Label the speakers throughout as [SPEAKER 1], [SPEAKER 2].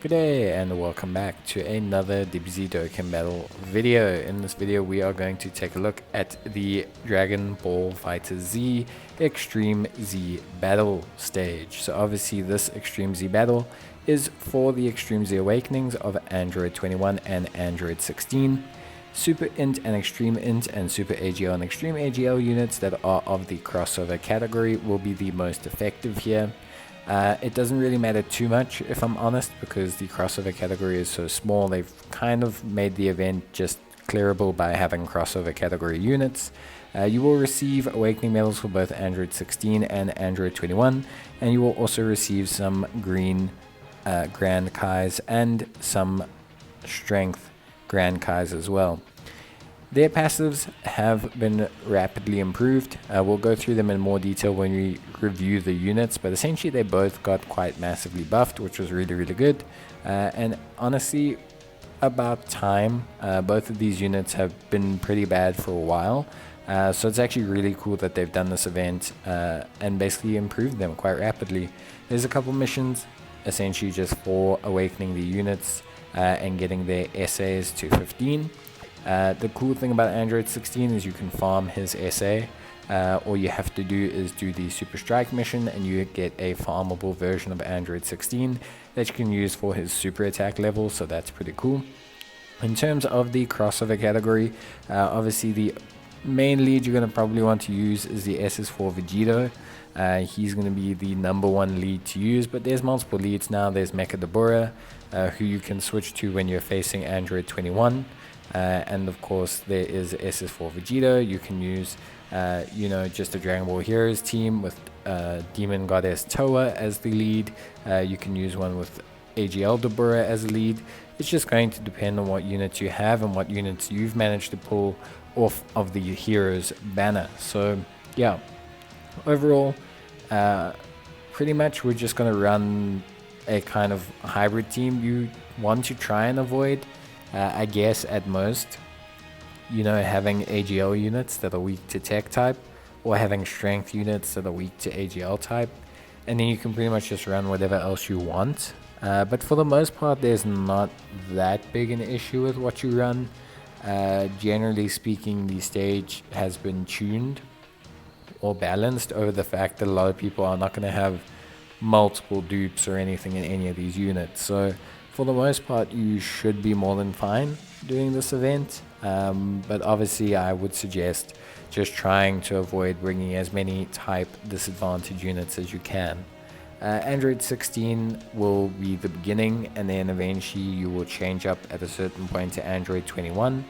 [SPEAKER 1] Good day and welcome back to another Dbz Dokkan battle video. In this video we are going to take a look at the Dragon Ball FighterZ Extreme Z battle stage. So obviously this Extreme Z battle is for the Extreme Z Awakenings of Android 21 and Android 16. Super Int and Extreme Int and Super AGL and Extreme AGL units that are of the crossover category will be the most effective here. It doesn't really matter too much, if I'm honest, because the crossover category is so small. They've kind of made the event just clearable by having crossover category units. You will receive awakening medals for both Android 16 and Android 21, and you will also receive some green Grand Kais and some strength Grand Kais as well. Their passives have been rapidly improved. We'll go through them in more detail when we review the units, but essentially they both got quite massively buffed, which was really good. And honestly, about time. Both of these units have been pretty bad for a while, so it's actually really cool that they've done this event and basically improved them quite rapidly. There's a couple missions essentially just for awakening the units and getting their essays to 15. The cool thing about Android 16 is you can farm his SA. All you have to do is do the Super Strike mission and you get a farmable version of Android 16 that you can use for his super attack level, so that's pretty cool. In terms of the crossover category, obviously the main lead you're going to probably want to use is the SS4 Vegito. He's going to be the #1 lead to use, but there's multiple leads now. There's Mecha Deborah, who you can switch to when you're facing Android 21. And of course there is SS4 Vegito. You can use just a Dragon Ball Heroes team with Demon Goddess Toa as the lead. You can use one with AGL Deborah as a lead. It's just going to depend on what units you have and what units you've managed to pull off of the Heroes banner. So yeah, overall pretty much we're just going to run a kind of hybrid team. You want to try and avoid I guess at most, having AGL units that are weak to tech type, or having strength units that are weak to AGL type, and then you can pretty much just run whatever else you want. But for the most part, there's not that big an issue with what you run. Generally speaking, the stage has been tuned or balanced over the fact that a lot of people are not going to have multiple dupes or anything in any of these units. So for the most part, you should be more than fine doing this event, but obviously I would suggest just trying to avoid bringing as many type disadvantage units as you can. Android 16 will be the beginning, and then eventually you will change up at a certain point to Android 21.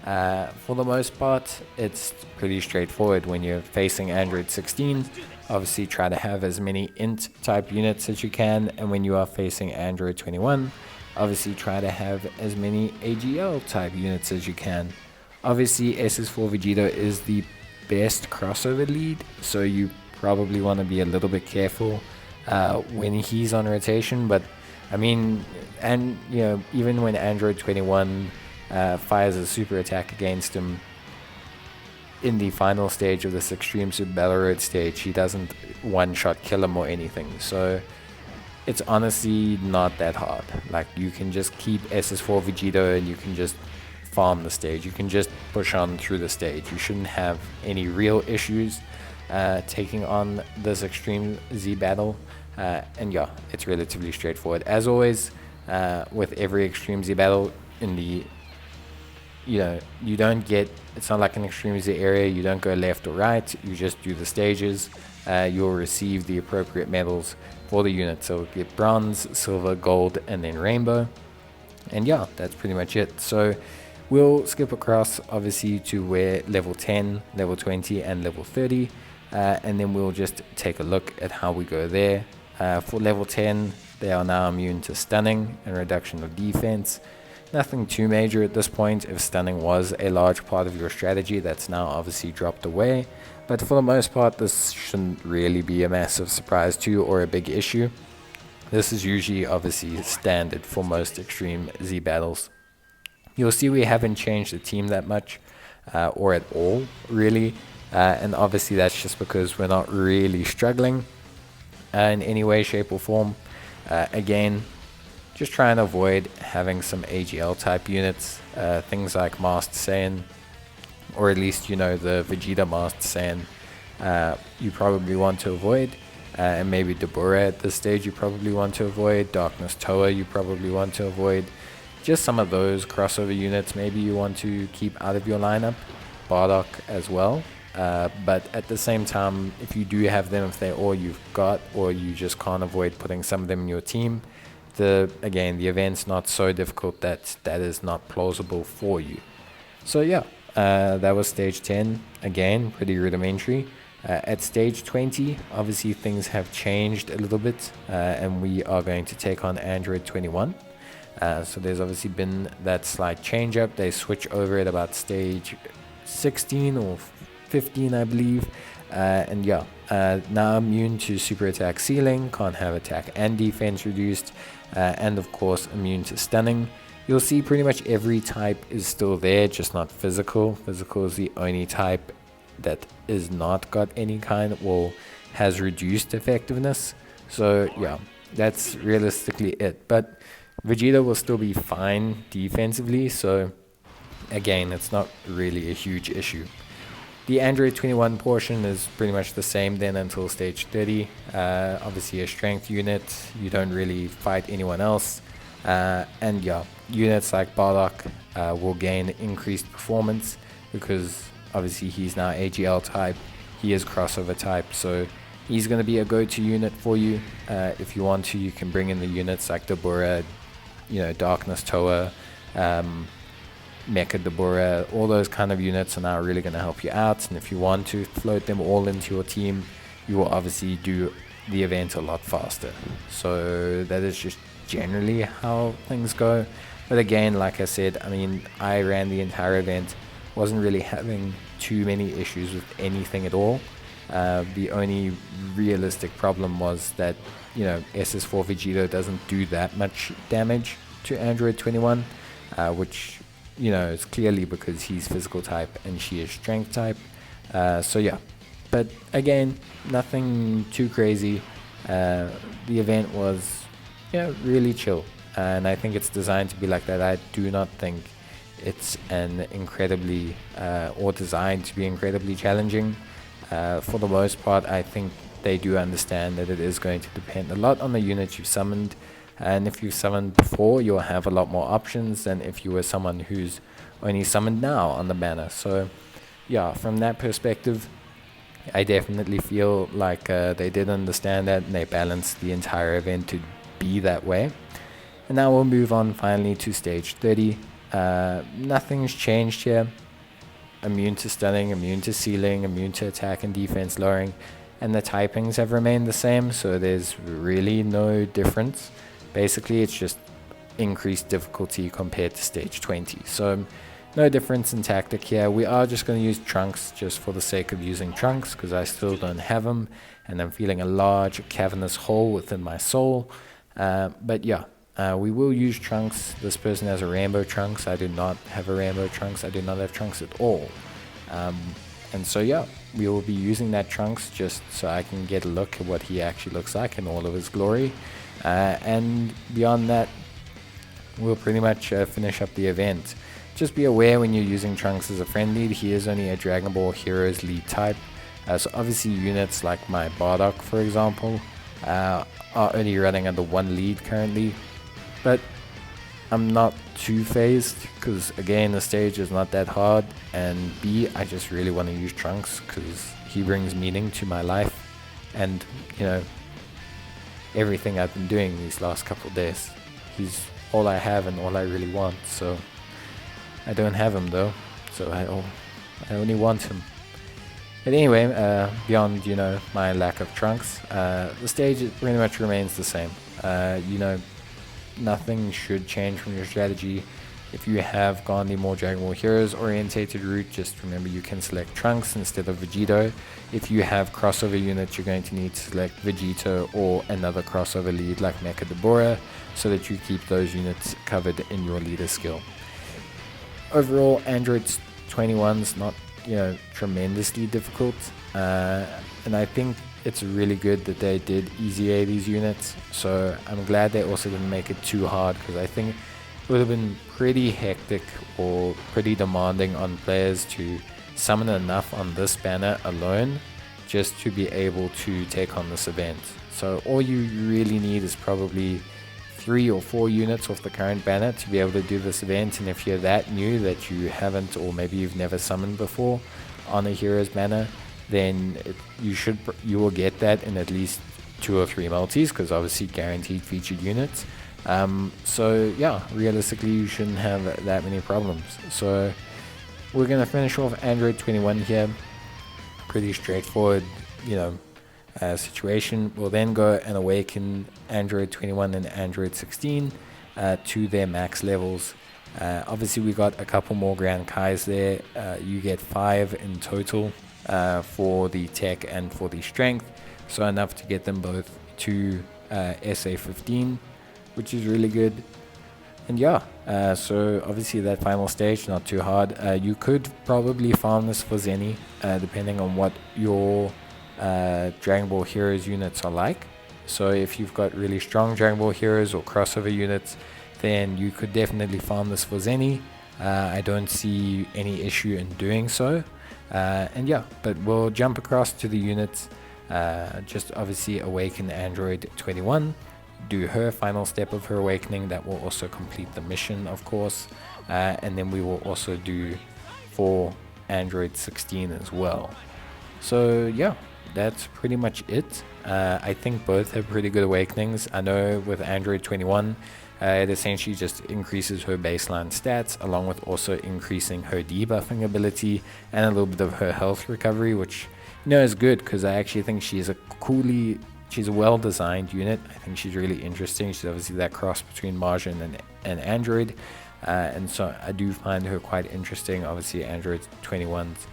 [SPEAKER 1] For the most part, it's pretty straightforward. When you're facing Android 16, obviously try to have as many int type units as you can, and when you are facing Android 21, obviously try to have as many AGL type units as you can. Obviously SS4 Vegito is the best crossover lead, so you probably want to be a little bit careful when he's on rotation. But I mean, and even when Android 21 fires a super attack against him in the final stage of this Extreme Super Battle Road stage, he doesn't one-shot kill him or anything. So it's honestly not that hard. Like, you can just keep SS4 Vegito and you can just farm the stage. You can just push on through the stage. You shouldn't have any real issues taking on this Extreme Z battle. And yeah, it's relatively straightforward. As always, with every Extreme Z battle in the you don't get, it's not like an Extreme Z area, you don't go left or right, you just do the stages. You'll receive the appropriate medals for the unit, so you'll get bronze, silver, gold, and then rainbow. And yeah, that's pretty much it. So we'll skip across obviously to where level 10, level 20, and level 30, and then we'll just take a look at how we go there. For level 10, they are now immune to stunning and reduction of defense. Nothing too major at this point. If stunning was a large part of your strategy, that's now obviously dropped away. But for the most part, this shouldn't really be a massive surprise to you or a big issue. This is usually obviously standard for most Extreme Z battles. You'll see we haven't changed the team that much, or at all, really. And obviously that's just because we're not really struggling in any way, shape, or form. Again, just try and avoid having some AGL type units, things like Masked Saiyan, or at least, you know, the Vegeta Masked Saiyan, you probably want to avoid. And maybe Deborah at this stage you probably want to avoid. Darkness Toa you probably want to avoid. Just some of those crossover units maybe you want to keep out of your lineup. Bardock as well. But at the same time, if you do have them, if they're all you've got, or you just can't avoid putting some of them in your team, again, the event's not so difficult that is not plausible for you. So yeah, that was stage 10. Again, pretty rudimentary. At stage 20, obviously things have changed a little bit, and we are going to take on Android 21. So there's obviously been that slight change up. They switch over at about stage 16 or 15, I believe. And yeah, now immune to super attack ceiling, can't have attack and defense reduced, and of course immune to stunning. You'll see pretty much every type is still there, just not physical. Physical is the only type that is not got any kind or has reduced effectiveness. So yeah, that's realistically it. But Vegeta will still be fine defensively, so again, it's not really a huge issue. The Android 21 portion is pretty much the same then until stage 30. Obviously a strength unit, you don't really fight anyone else. And yeah, units like Bardock will gain increased performance because obviously he's now AGL type, he is crossover type, so he's going to be a go-to unit for you. If you want to, you can bring in the units like Deborah, you know, Darkness Toa, Mecha Deborah, all those kind of units are now really going to help you out. And if you want to float them all into your team, you will obviously do the event a lot faster. So that is just generally how things go. But again, like I said, I mean, I ran the entire event, wasn't really having too many issues with anything at all. The only realistic problem was that, you know, SS4 Vegeta doesn't do that much damage to Android 21, which, you know, is clearly because he's physical type and she is strength type. So yeah, but again, nothing too crazy. The event was, yeah, really chill, and I think it's designed to be like that. I do not think it's an incredibly or designed to be incredibly challenging. For the most part, I think they do understand that it is going to depend a lot on the units you've summoned, and if you've summoned before, you'll have a lot more options than if you were someone who's only summoned now on the banner. So yeah, from that perspective, I definitely feel like they did understand that and they balanced the entire event to be that way. And now we'll move on finally to stage 30. Nothing's changed here. Immune to stunning, immune to ceiling, immune to attack and defense lowering, and the typings have remained the same, so there's really no difference. Basically, it's just increased difficulty compared to stage 20. So no difference in tactic here. We are just going to use Trunks just for the sake of using Trunks, because I still don't have him and I'm feeling a large cavernous hole within my soul. But yeah, we will use Trunks. This person has a Rainbow Trunks. I do not have a Rainbow Trunks. I do not have Trunks at all. And so yeah, we will be using that Trunks just so I can get a look at what he actually looks like in all of his glory. And beyond that, we'll pretty much finish up the event. Just be aware when you're using Trunks as a friend lead, he is only a Dragon Ball Heroes lead type. So obviously units like my Bardock, for example, are only running under one lead currently. But I'm not too phased, because again, the stage is not that hard, and B, I just really want to use Trunks because he brings meaning to my life and, you know, everything I've been doing these last couple of days. He's all I have and all I really want, so I don't have him though, so I only want him. But anyway, beyond, you know, my lack of Trunks, the stage pretty much remains the same. You know, nothing should change from your strategy. If you have gone the more Dragon Ball Heroes orientated route, just remember you can select Trunks instead of Vegito. If you have crossover units, you're going to need to select Vegito or another crossover lead like Mecha Deborah, so that you keep those units covered in your leader skill. Overall, Android 21's not, you know, tremendously difficult, and I think it's really good that they did easy A these units. So I'm glad they also didn't make it too hard, because I think it would have been pretty hectic or pretty demanding on players to summon enough on this banner alone just to be able to take on this event. So all you really need is probably 3 or 4 units off the current banner to be able to do this event. And if you're that new that you haven't, or maybe you've never summoned before on a hero's banner, then you will get that in at least 2 or 3 multis, because obviously guaranteed featured units. So yeah, realistically you shouldn't have that many problems. So we're gonna finish off Android 21 here. Pretty straightforward, situation. We'll then go and awaken Android 21 and Android 16 to their max levels. Obviously we got a couple more Grand Kais there. You get 5 in total for the tech and for the strength, so enough to get them both to SA 15, which is really good. And yeah, so obviously that final stage, not too hard. You could probably farm this for Zenny, depending on what your Dragon Ball Heroes units are like. So if you've got really strong Dragon Ball Heroes or crossover units, then you could definitely farm this for Zenny. I don't see any issue in doing so. And yeah, but we'll jump across to the units. Just obviously awaken Android 21, do her final step of her awakening. That will also complete the mission, of course. And then we will also do for Android 16 as well. So yeah, that's pretty much it. I think both have pretty good awakenings. I know with Android 21, it essentially just increases her baseline stats, along with also increasing her debuffing ability and a little bit of her health recovery, which is good, because I actually think she's a well designed unit. I think she's really interesting. She's obviously that cross between Martian and Android, and so I do find her quite interesting. Obviously Android 21's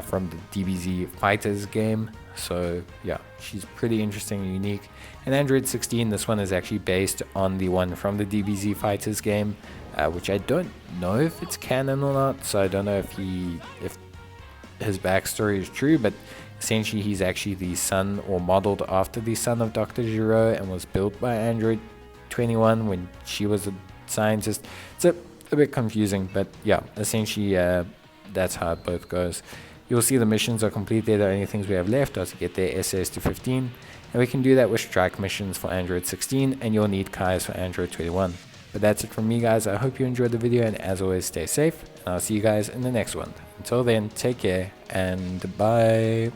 [SPEAKER 1] from the Dbz FighterZ game. So yeah, she's pretty interesting and unique. And Android 16, this one is actually based on the one from the Dbz FighterZ game, which I don't know if it's canon or not. So I don't know if his backstory is true, but essentially he's actually the son, or modeled after the son, of Dr. Giro, and was built by Android 21 when she was a scientist. It's a bit confusing, but yeah, essentially that's how it both goes. You'll see the missions are completed. The only things we have left are to get their SAS to 15, and we can do that with strike missions for Android 16, and you'll need Kais for Android 21. But that's it from me, guys. I hope you enjoyed the video, and as always, stay safe, and I'll see you guys in the next one. Until then, take care, and bye.